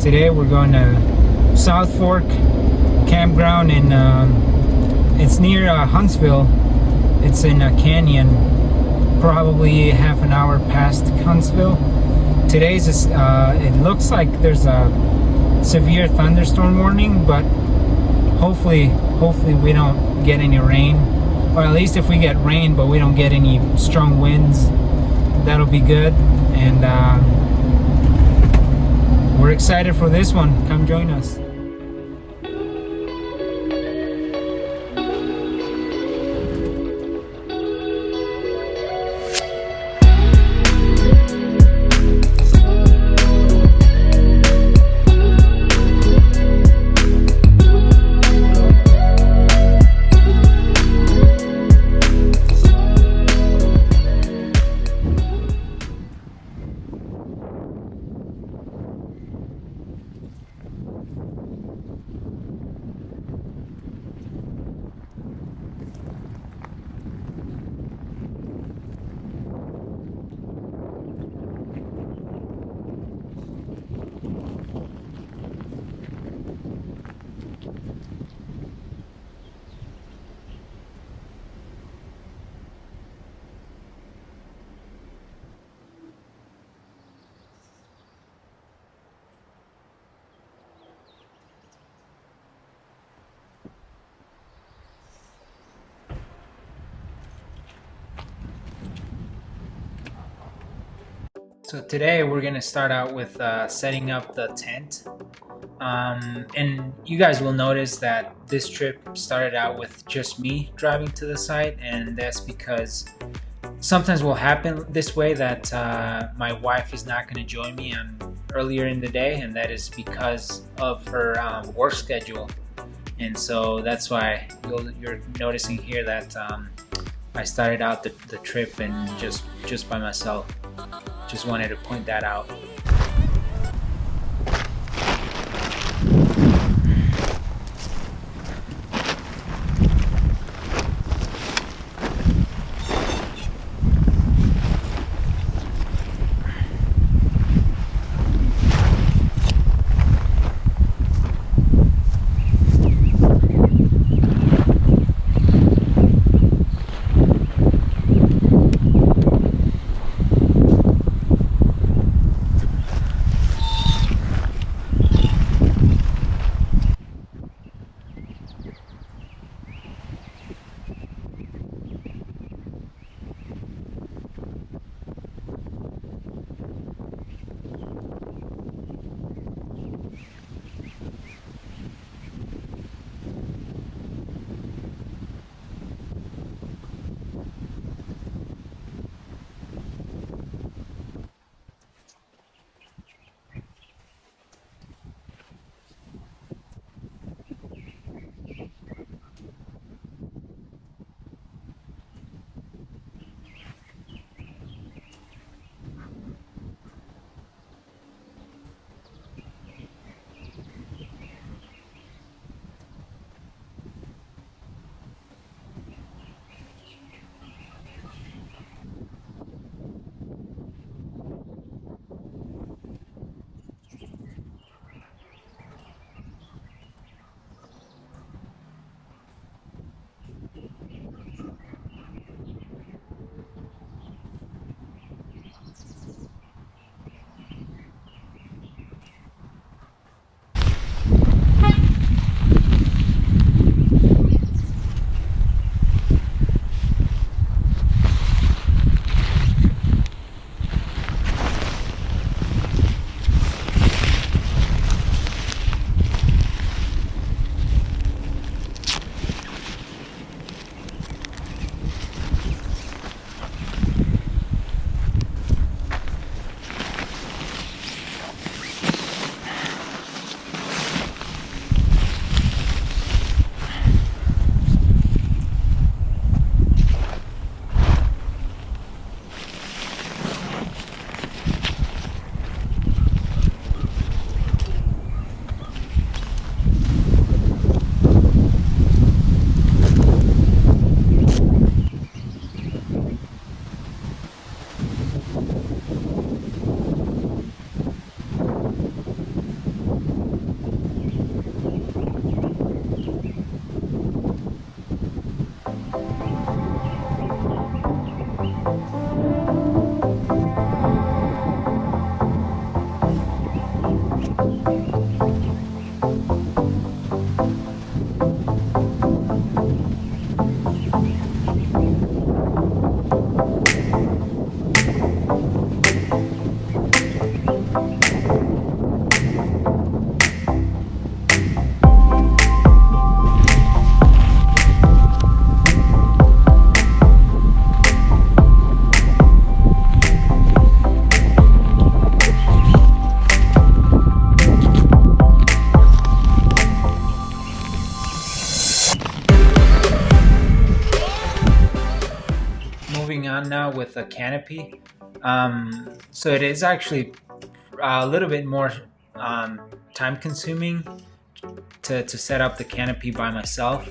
Today we're going to South Fork Campground in it's near Huntsville. It's in a canyon, probably half an hour past Huntsville. Today's it looks like there's a severe thunderstorm warning, but hopefully we don't get any rain, or at least if we get rain but we don't get any strong winds, that'll be good. And we're excited for this one. Come join us. So today we're gonna start out with setting up the tent, and you guys will notice that this trip started out with just me driving to the site, and that's because sometimes will happen this way that my wife is not gonna join me earlier in the day, and that is because of her work schedule. And so that's why you're noticing here that I started out the trip and just by myself. Just wanted to point that out. on now with a canopy. So it is actually a little bit more time consuming to set up the canopy by myself.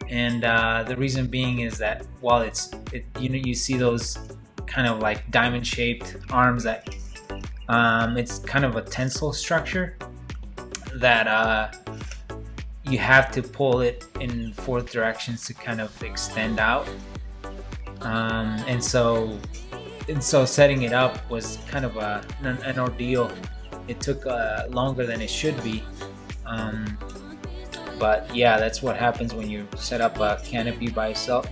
And the reason being is that while you see those kind of like diamond shaped arms that it's kind of a tensile structure that you have to pull it in 4 directions to kind of extend out. And so setting it up was kind of an ordeal. It took longer than it should be. But yeah, that's what happens when you set up a canopy by yourself.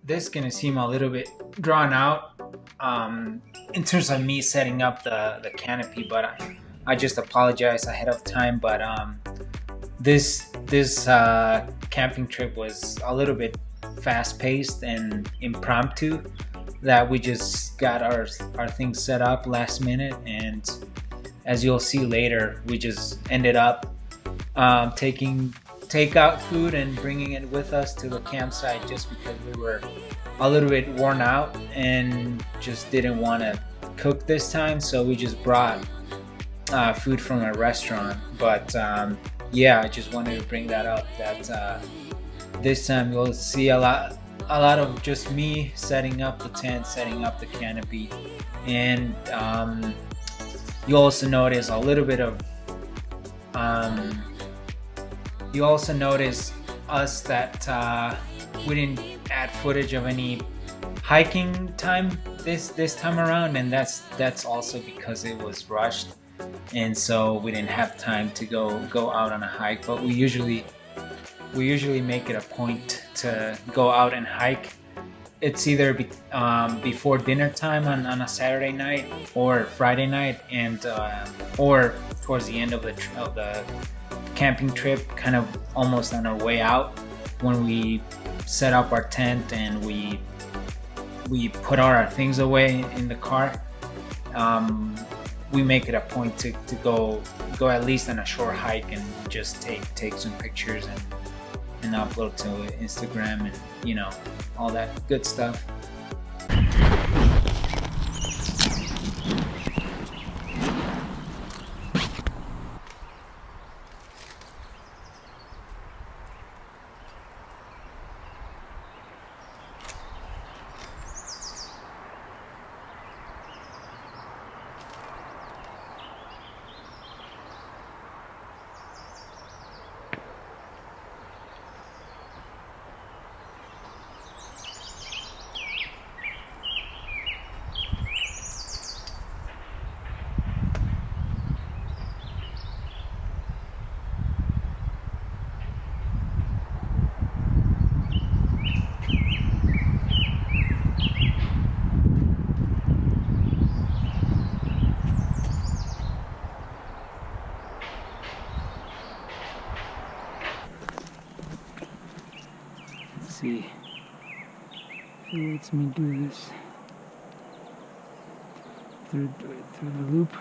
This is gonna seem a little bit drawn out in terms of me setting up the canopy, but I just apologize ahead of time. But this camping trip was a little bit fast paced and impromptu. That we just got our things set up last minute, and as you'll see later, we just ended up taking takeout food and bringing it with us to the campsite just because we were a little bit worn out and just didn't want to cook this time, so we just brought food from a restaurant. But yeah, I just wanted to bring that up, that this time you'll see a lot of just me setting up the tent, setting up the canopy, and you also notice a little bit of you also notice us that we didn't add footage of any hiking time this time around, and that's also because it was rushed, and so we didn't have time to go out on a hike. But we usually make it a point to go out and hike. It's either before dinner time on a Saturday night or Friday night, and or towards the end of the camping trip, kind of almost on our way out, when we set up our tent and we put all our things away in the car. We make it a point to go at least on a short hike and just take some pictures and upload to Instagram and all that good stuff. lets me do this through the loop.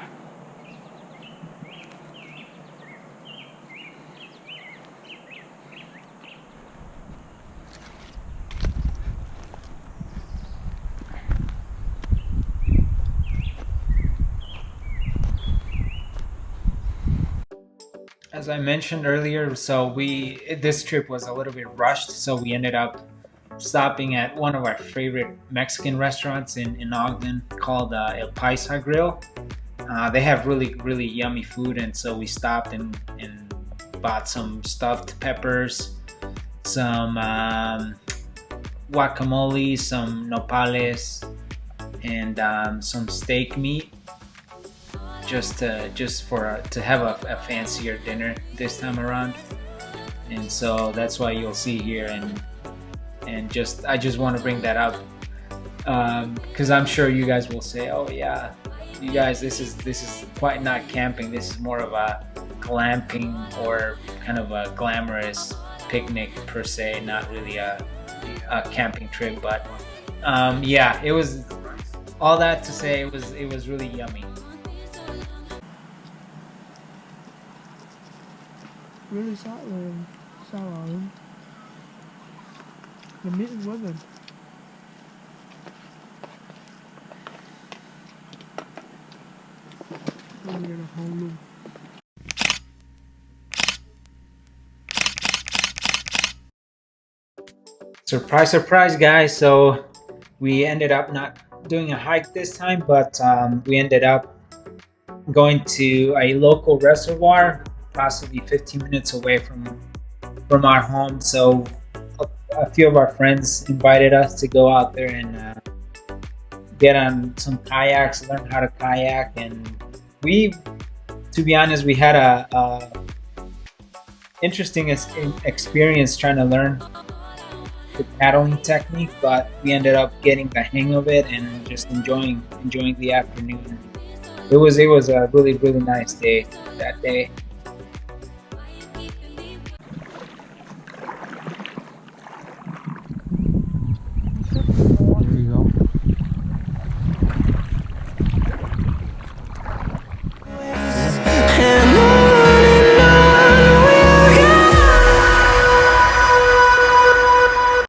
As I mentioned earlier, so this trip was a little bit rushed, so we ended up stopping at one of our favorite Mexican restaurants in Ogden called El Paisa Grill. They have really yummy food, and so we stopped and bought some stuffed peppers, some guacamole, some nopales, and some steak meat, just to have a fancier dinner this time around. And so that's why you'll see here, and I just want to bring that up because I'm sure you guys will say, oh yeah, you guys, this is quite not camping, this is more of a glamping or kind of a glamorous picnic per se, not really a camping trip. But yeah, it was all that to say it was really yummy. Really sour. The meat wasn't. Surprise, surprise, guys. So we ended up not doing a hike this time, but we ended up going to a local reservoir, possibly 15 minutes away from our home. So a few of our friends invited us to go out there and get on some kayaks, learn how to kayak, and to be honest, we had a interesting experience trying to learn the paddling technique, but we ended up getting the hang of it and just enjoying the afternoon. It was a really nice day that day.